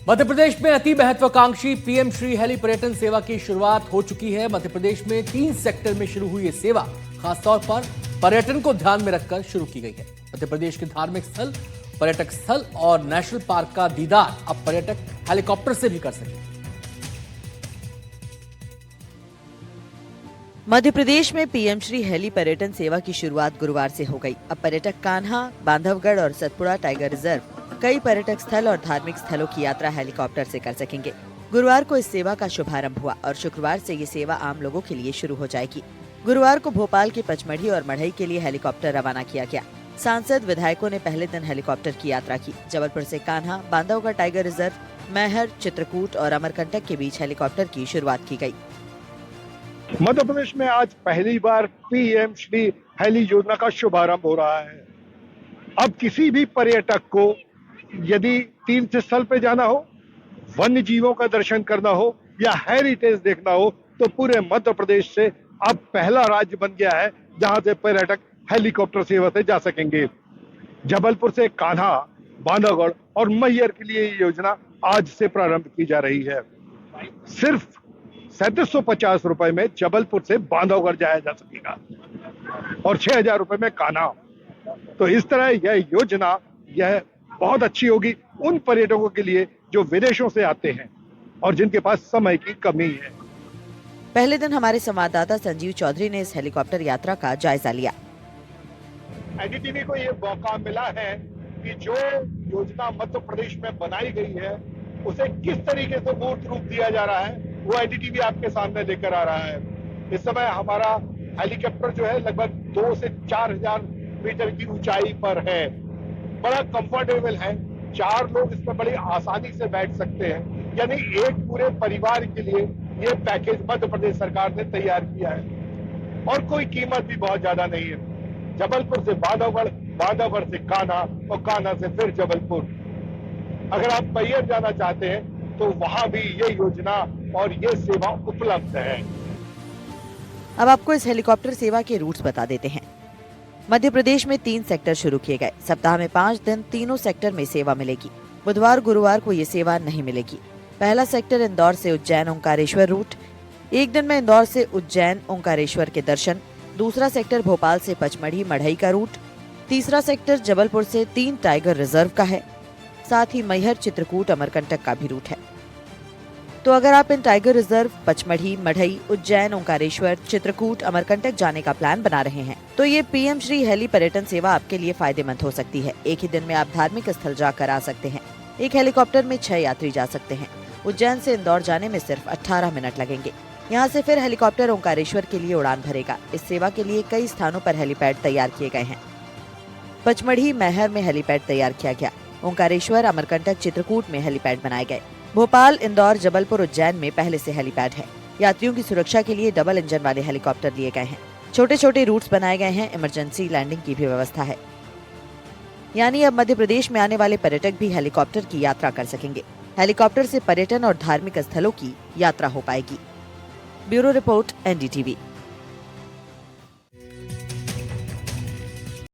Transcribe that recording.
मध्य प्रदेश में अति महत्वाकांक्षी पीएम श्री हेली पर्यटन सेवा की शुरुआत हो चुकी है। मध्य प्रदेश में 3 सेक्टर में शुरू हुई ये सेवा खासतौर पर पर्यटन को ध्यान में रखकर शुरू की गई है। मध्य प्रदेश के धार्मिक स्थल, पर्यटक स्थल और नेशनल पार्क का दीदार अब पर्यटक हेलीकॉप्टर से भी कर सकेंगे। मध्य प्रदेश में पीएम श्री हेली पर्यटन सेवा की शुरुआत गुरुवार से हो गई। अब पर्यटक कान्हा, बांधवगढ़ और सतपुड़ा टाइगर रिजर्व, कई पर्यटक स्थल और धार्मिक स्थलों की यात्रा हेलीकॉप्टर से कर सकेंगे। गुरुवार को इस सेवा का शुभारंभ हुआ और शुक्रवार से ये सेवा आम लोगों के लिए शुरू हो जाएगी। गुरुवार को भोपाल के पचमढ़ी और मढ़ई के लिए हेलीकॉप्टर रवाना किया गया। सांसद, विधायकों ने पहले दिन हेलीकॉप्टर की यात्रा की। जबलपुर से कान्हा, बांधवगढ़ टाइगर रिजर्व, मैहर, चित्रकूट और अमरकंटक के बीच हेलीकॉप्टर की शुरुआत की गयी। मध्य प्रदेश में आज पहली बार पीएम श्री हेली योजना का शुभारंभ हो रहा है। अब किसी भी पर्यटक को यदि तीर्थ स्थल पे जाना हो, वन्य जीवों का दर्शन करना हो या हेरिटेज देखना हो, तो पूरे मध्य प्रदेश से अब पहला राज्य बन गया है जहां से पर्यटक हेलीकॉप्टर सेवा से जा सकेंगे। जबलपुर से कान्हा, बांधवगढ़ और मैहर के लिए ये योजना आज से प्रारंभ की जा रही है। सिर्फ 3750 रुपए में जबलपुर से बांधवगढ़ जाया जा सकेगा और 6000 रुपए में कान्हा। तो इस तरह यह योजना बहुत अच्छी होगी उन पर्यटकों के लिए जो विदेशों से आते हैं और जिनके पास समय की कमी है। पहले दिन हमारे संवाददाता संजीव चौधरी ने इस हेलीकॉप्टर यात्रा का जायजा लिया। एनडीटीवी को ये मौका मिला है कि जो योजना मध्य प्रदेश में बनाई गई है उसे किस तरीके से मूर्त रूप दिया जा रहा है, वो एनडीटीवी आपके सामने लेकर आ रहा है। इस समय हमारा हेलीकॉप्टर जो है लगभग 2 से 4000 मीटर की ऊंचाई पर है। बड़ा कंफर्टेबल है, 4 लोग इसमें बड़ी आसानी से बैठ सकते हैं। यानी एक पूरे परिवार के लिए ये पैकेज मध्य प्रदेश सरकार ने तैयार किया है और कोई कीमत भी बहुत ज्यादा नहीं है। जबलपुर से बांधवगढ़, बांधवगढ़ से कान्हा और कान्हा से फिर जबलपुर। अगर आप मैहर जाना चाहते हैं तो वहां भी ये योजना और ये सेवा उपलब्ध है। अब आपको इस हेलीकॉप्टर सेवा के रूट्स बता देते हैं। मध्य प्रदेश में 3 सेक्टर शुरू किए गए। सप्ताह में 5 दिन तीनों सेक्टर में सेवा मिलेगी। बुधवार, गुरुवार को ये सेवा नहीं मिलेगी। पहला सेक्टर इंदौर से उज्जैन ओंकारेश्वर रूट, एक दिन में इंदौर से उज्जैन ओंकारेश्वर के दर्शन। दूसरा सेक्टर भोपाल से पचमढ़ी मढ़ई का रूट। तीसरा सेक्टर जबलपुर से 3 टाइगर रिजर्व का है। साथ ही मैहर, चित्रकूट, अमरकंटक का भी रूट है। तो अगर आप इन टाइगर रिजर्व, पचमढ़ी, मढ़ई, उज्जैन, ओंकारेश्वर, चित्रकूट, अमरकंटक जाने का प्लान बना रहे हैं तो ये पीएम श्री हेली पर्यटन सेवा आपके लिए फायदेमंद हो सकती है। एक ही दिन में आप धार्मिक स्थल जाकर आ सकते हैं। एक हेलीकॉप्टर में 6 यात्री जा सकते हैं। उज्जैन से इंदौर जाने में सिर्फ 18 मिनट लगेंगे। यहाँ से फिर हेलीकॉप्टर ओंकारेश्वर के लिए उड़ान भरेगा। इस सेवा के लिए कई स्थानों पर हेलीपैड तैयार किए गए हैं। पचमढ़ी, मैहर में हेलीपैड तैयार किया गया। ओंकारेश्वर, अमरकंटक, चित्रकूट में हेलीपैड बनाए गए। भोपाल, इंदौर, जबलपुर, उज्जैन में पहले से हेलीपैड है। यात्रियों की सुरक्षा के लिए डबल इंजन वाले हेलीकॉप्टर लिए गए हैं। छोटे छोटे रूट्स बनाए गए हैं। इमरजेंसी लैंडिंग की भी व्यवस्था है। यानी अब मध्य प्रदेश में आने वाले पर्यटक भी हेलीकॉप्टर की यात्रा कर सकेंगे। हेलीकॉप्टर से पर्यटन और धार्मिक स्थलों की यात्रा हो पाएगी। Bureau report, NDTV.